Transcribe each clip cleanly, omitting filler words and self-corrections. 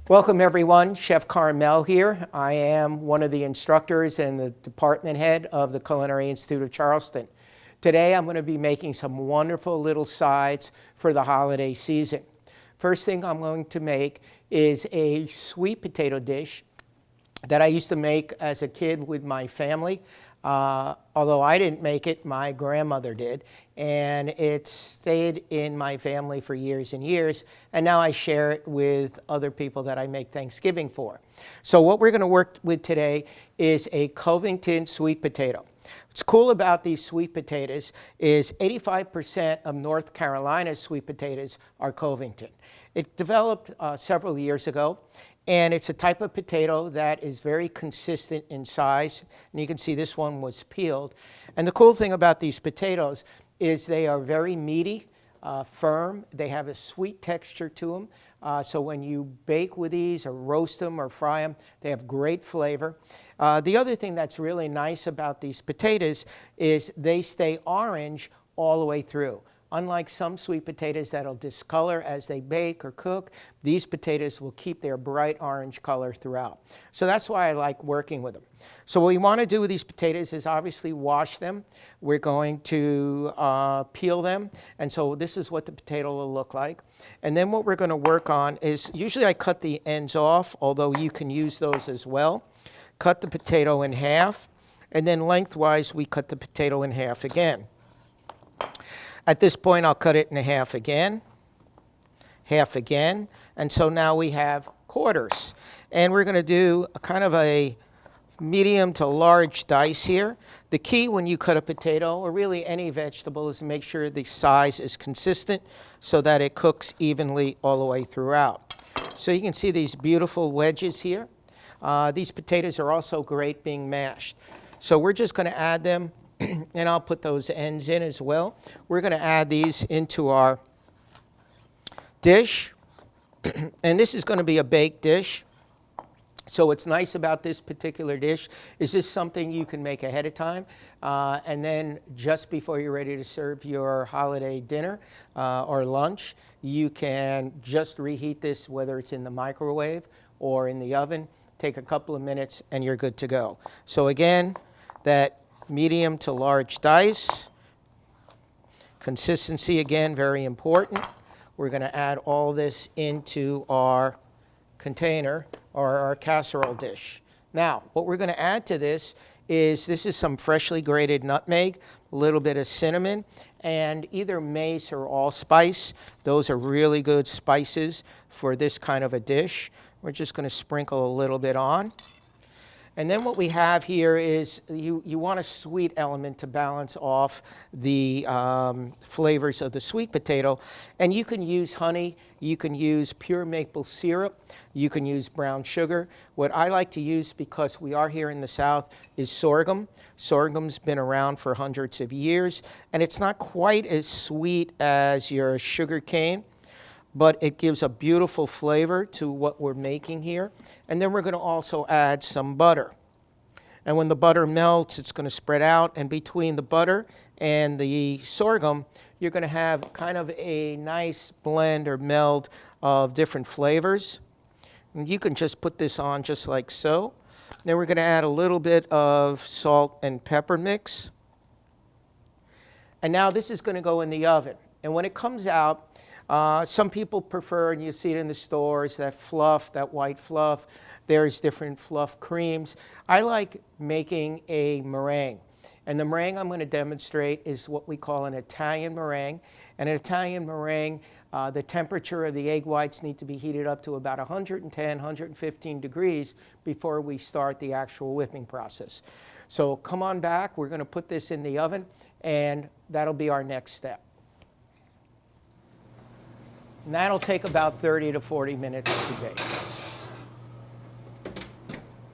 Welcome everyone, Chef Carmel here. I am one of the instructors and the department head of the Culinary Institute of Charleston. Today I'm going to be making some wonderful little sides for the holiday season. First thing I'm going to make is a sweet potato dish that I used to make as a kid with my family. Although I didn't make it, my grandmother did, and it stayed in my family for years and years, and now I share it with other people that I make Thanksgiving for. So what we're going to work with today is a Covington sweet potato. What's cool about these sweet potatoes is 85% of North Carolina's sweet potatoes are Covington. It developed several years ago. And it's a type of potato that is very consistent in size. And you can see this one was peeled. And the cool thing about these potatoes is they are very meaty, firm. They have a sweet texture to them. So when you bake with these or roast them or fry them, they have great flavor. The other thing that's really nice about these potatoes is they stay orange all the way through. Unlike some sweet potatoes that'll discolor as they bake or cook, these potatoes will keep their bright orange color throughout. So that's why I like working with them. So what we want to do with these potatoes is obviously wash them. We're going to peel them. And so this is what the potato will look like. And then what we're going to work on is, usually I cut the ends off, although you can use those as well. Cut the potato in half. And then lengthwise, we cut the potato in half again. At this point, I'll cut it in half again, and so now we have quarters. And we're going to do a kind of a medium to large dice here. The key when you cut a potato, or really any vegetable, is to make sure the size is consistent so that it cooks evenly all the way throughout. So you can see these beautiful wedges here. These potatoes are also great being mashed. So we're just going to add them. And I'll put those ends in as well. We're going to add these into our dish. And this is going to be a baked dish. So what's nice about this particular dish is this something you can make ahead of time. And then just before you're ready to serve your holiday dinner or lunch, you can just reheat this, whether it's in the microwave or in the oven. Take a couple of minutes and you're good to go. So again, that medium to large dice. Consistency, again, very important. We're going to add all this into our container or our casserole dish. Now, what we're going to add to this is some freshly grated nutmeg, a little bit of cinnamon, and either mace or allspice. Those are really good spices for this kind of a dish. We're just going to sprinkle a little bit on. And then what we have here is you want a sweet element to balance off the flavors of the sweet potato. And you can use honey, you can use pure maple syrup, you can use brown sugar. What I like to use, because we are here in the South, is sorghum. Sorghum's been around for hundreds of years, and it's not quite as sweet as your sugar cane, but it gives a beautiful flavor to what we're making here. And then we're going to also add some butter. And when the butter melts, it's going to spread out. And between the butter and the sorghum, you're going to have kind of a nice blend or meld of different flavors. And you can just put this on just like so. Then we're going to add a little bit of salt and pepper mix. And now this is going to go in the oven. And when it comes out, some people prefer, and you see it in the stores, that fluff, that white fluff. There's different fluff creams. I like making a meringue. And the meringue I'm going to demonstrate is what we call an Italian meringue. And an Italian meringue, the temperature of the egg whites need to be heated up to about 110, 115 degrees before we start the actual whipping process. So come on back. We're going to put this in the oven, and that'll be our next step. And that'll take about 30 to 40 minutes to bake.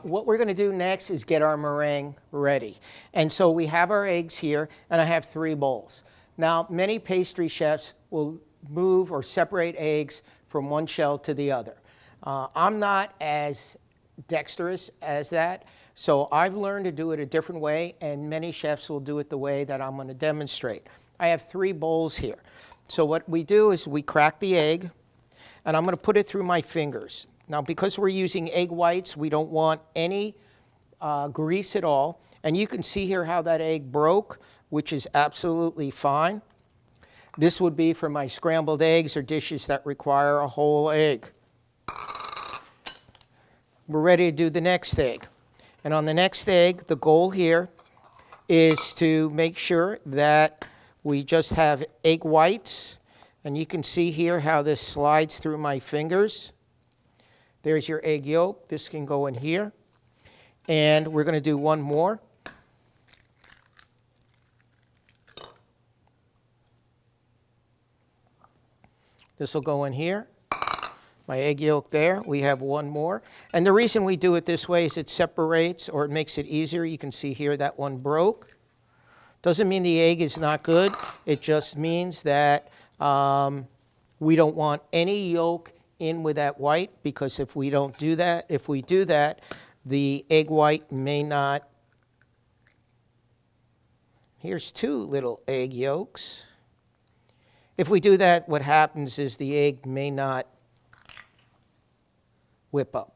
What we're going to do next is get our meringue ready. And so we have our eggs here, and I have 3 bowls. Now, many pastry chefs will move or separate eggs from one shell to the other. I'm not as dexterous as that, so I've learned to do it a different way, and many chefs will do it the way that I'm going to demonstrate. I have 3 bowls here. So what we do is we crack the egg, and I'm going to put it through my fingers. Now, because we're using egg whites, we don't want any grease at all. And you can see here how that egg broke, which is absolutely fine. This would be for my scrambled eggs or dishes that require a whole egg. We're ready to do the next egg. And on the next egg, the goal here is to make sure that we just have egg whites. And you can see here how this slides through my fingers. There's your egg yolk. This can go in here. And we're going to do one more. This will go in here. My egg yolk there. We have one more. And the reason we do it this way is it separates, or it makes it easier. You can see here that one broke. Doesn't mean the egg is not good. It just means that we don't want any yolk in with that white, because if we don't do that, if we do that, the egg white may not. Here's two little egg yolks. If we do that, what happens is the egg may not whip up.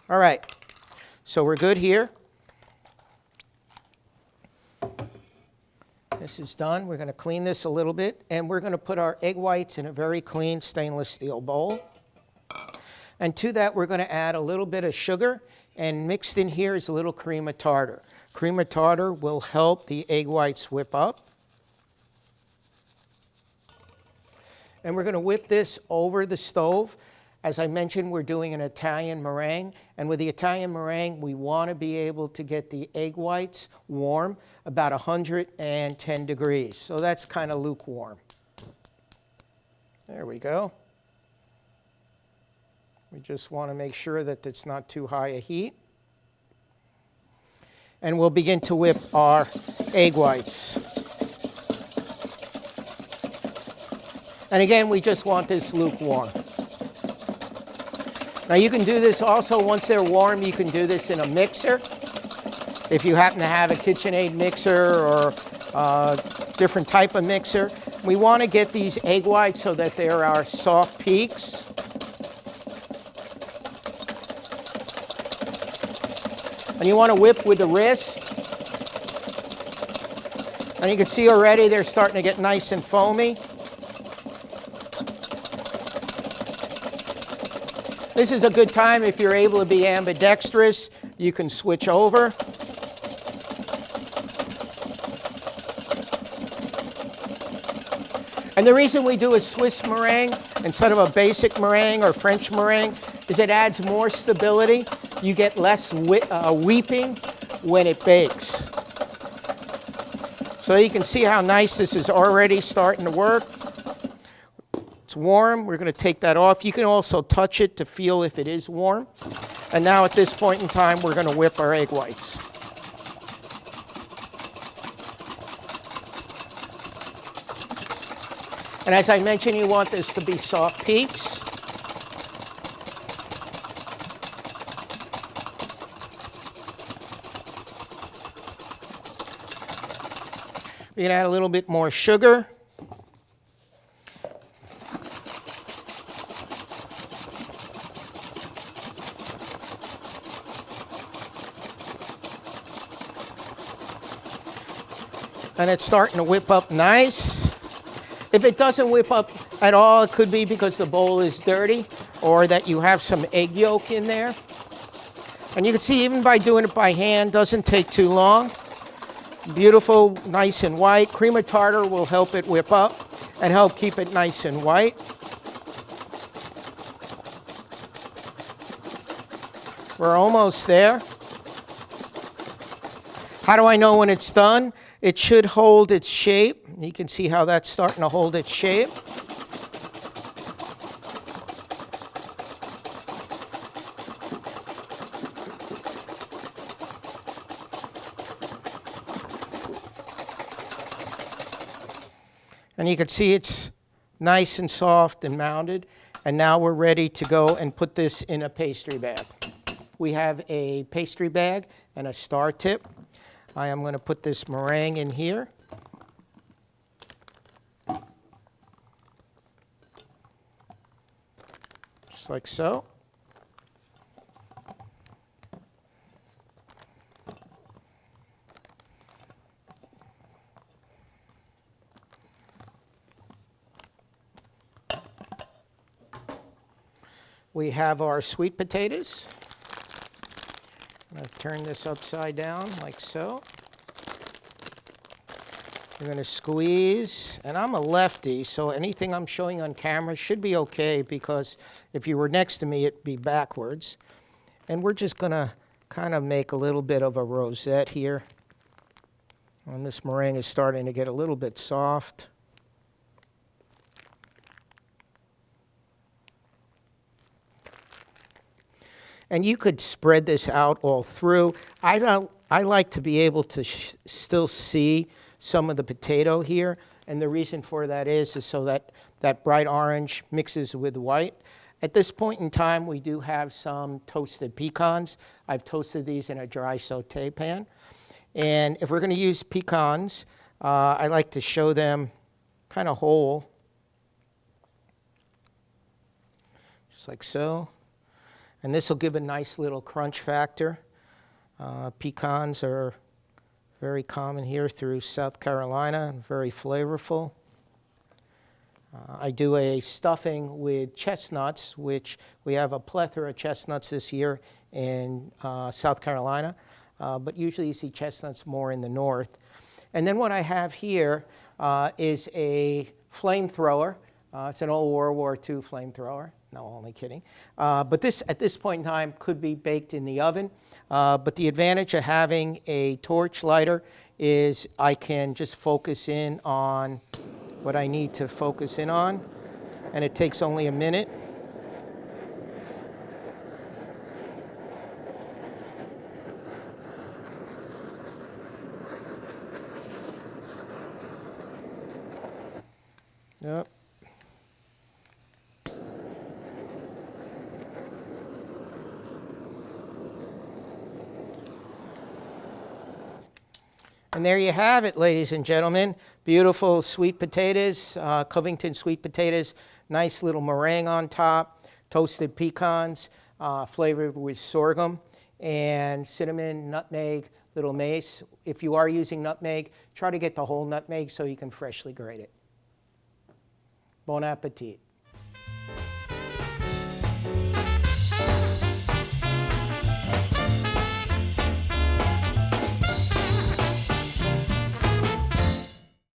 All right, so we're good here. This is done. We're going to clean this a little bit, and we're going to put our egg whites in a very clean stainless steel bowl. And to that, we're going to add a little bit of sugar, and mixed in here is a little cream of tartar. Cream of tartar will help the egg whites whip up. And we're going to whip this over the stove. As I mentioned, we're doing an Italian meringue. And with the Italian meringue, we want to be able to get the egg whites warm, about 110 degrees. So that's kind of lukewarm. There we go. We just want to make sure that it's not too high a heat. And we'll begin to whip our egg whites. And again, we just want this lukewarm. Now you can do this also, once they're warm, you can do this in a mixer. If you happen to have a KitchenAid mixer or a different type of mixer. We want to get these egg whites so that there are soft peaks. And you want to whip with the wrist. And you can see already they're starting to get nice and foamy. This is a good time if you're able to be ambidextrous. You can switch over. And the reason we do a Swiss meringue instead of a basic meringue or French meringue is it adds more stability. You get less weeping when it bakes. So you can see how nice this is already starting to work. It's warm. We're going to take that off. You can also touch it to feel if it is warm. And now at this point in time, we're going to whip our egg whites. And as I mentioned, you want this to be soft peaks. We're going to add a little bit more sugar. And it's starting to whip up nice. If it doesn't whip up at all, it could be because the bowl is dirty or that you have some egg yolk in there. And you can see even by doing it by hand, doesn't take too long. Beautiful, nice and white. Cream of tartar will help it whip up and help keep it nice and white. We're almost there. How do I know when it's done? It should hold its shape. You can see how that's starting to hold its shape. And you can see it's nice and soft and mounded. And now we're ready to go and put this in a pastry bag. We have a pastry bag and a star tip. I am going to put this meringue in here. Just like so. we have our sweet potatoes. I'm going to turn this upside down like so. We're going to squeeze, and I'm a lefty, so anything I'm showing on camera should be okay, because if you were next to me, it'd be backwards. And we're just going to kind of make a little bit of a rosette here. And this meringue is starting to get a little bit soft. And you could spread this out all through. I like to be able to still see some of the potato here. And the reason for that is so that that bright orange mixes with white. At this point in time, we do have some toasted pecans. I've toasted these in a dry saute pan. And if we're going to use pecans, I like to show them kind of whole, just like so. And this will give a nice little crunch factor. Pecans are very common here through South Carolina, very flavorful. I do a stuffing with chestnuts, which we have a plethora of chestnuts this year in South Carolina, but usually you see chestnuts more in the north. And then what I have here is a flamethrower. It's an old World War II flamethrower. No, only kidding. But this, at this point in time, could be baked in the oven. But the advantage of having a torch lighter is I can just focus in on what I need to focus in on. And it takes only a minute. Yep. And there you have it, ladies and gentlemen. Beautiful sweet potatoes, Covington sweet potatoes, nice little meringue on top, toasted pecans, flavored with sorghum, and cinnamon, nutmeg, little mace. If you are using nutmeg, try to get the whole nutmeg so you can freshly grate it. Bon appetit.